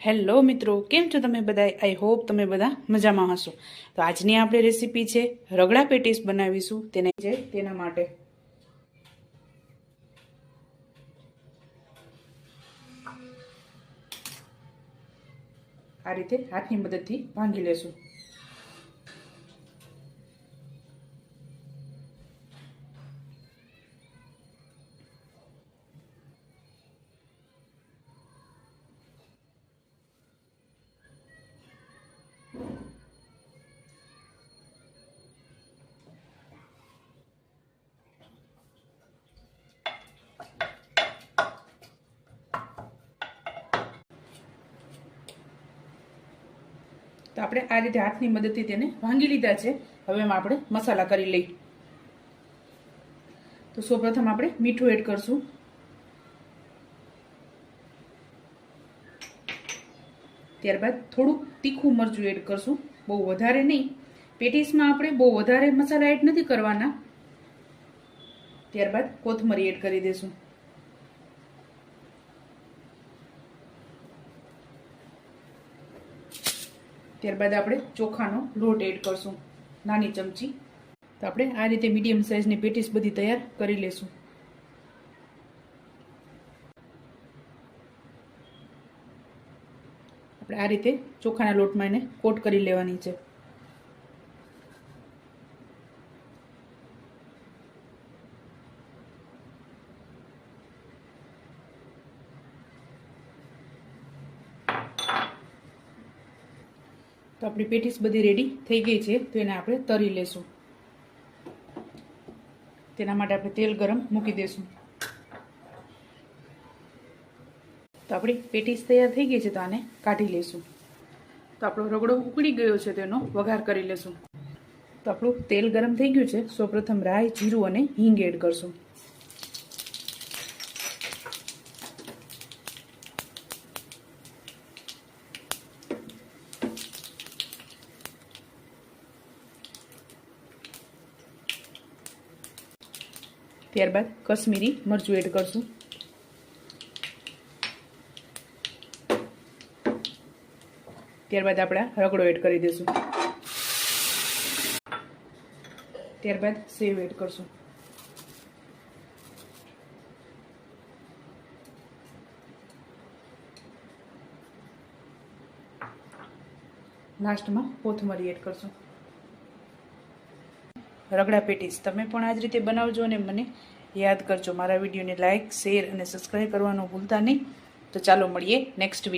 Hello મિત્રો, કેમ છો તમે બધા? આઈ હોપ તમે બધા મજામાં હશો. તો આજની આપણે રેસીપી છે રગડા પેટીસ બનાવીશું. તેના માટે આ રીતે હાથની મદદથી ભાંગી લેશું. તો આપણે આ રીતે હાથની મદદથી તેને ભાંગી લીધા છે. હવે એમાં આપણે મસાલા કરી લઈ. તો સૌપ્રથમ આપણે મીઠું એડ કરશું. ત્યારબાદ થોડું તીખું મરચું એડ કરશું, બહુ વધારે નહીં. પેટીસમાં આપણે બહુ વધારે મસાલા એડ નથી કરવાના. ત્યારબાદ કોથમરી એડ કરી દેશું. ત્યારબાદ આપણે ચોખાનો લોટ એડ કરશું, નાની ચમચી. તો આપણે આ રીતે મીડિયમ સાઇઝની પેટીસ બધી તૈયાર કરી લેશું. આપણે આ રીતે ચોખાના લોટમાં એને કોટ કરી લેવાની છે. તો આપણી પેટીસ બધી રેડી થઈ ગઈ છે. તો એને આપણે તળી લેશું. તેના માટે આપણે તેલ ગરમ મૂકી દેશું. તો આપણી પેટીસ તૈયાર થઈ ગઈ છે. તો આને કાઢી લેશું. તો આપણો રગડો ઉકળી ગયો છે, તેનો વઘાર કરી લેશું. તો આપણું તેલ ગરમ થઈ ગયું છે. સૌપ્રથમ રાઈ, જીરું અને હિંગ એડ કરશું. ત્યારબાદ કશ્મીરી મરચું એડ કરશું. ત્યારબાદ આપણે રગડો એડ કરી દઈશું. ત્યારબાદ સેવ એડ કરશું. લાસ્ટમાં કોથમરી એડ કરશું. રગડા પેટીસ તમે પણ આ જ રીતે બનાવજો અને મને યાદ કરજો. મારા વિડીયોને લાઇક, શેર અને સબસ્ક્રાઈબ કરવાનું ભૂલતા નહીં. તો ચાલો મળીએ નેક્સ્ટ વિડીયો.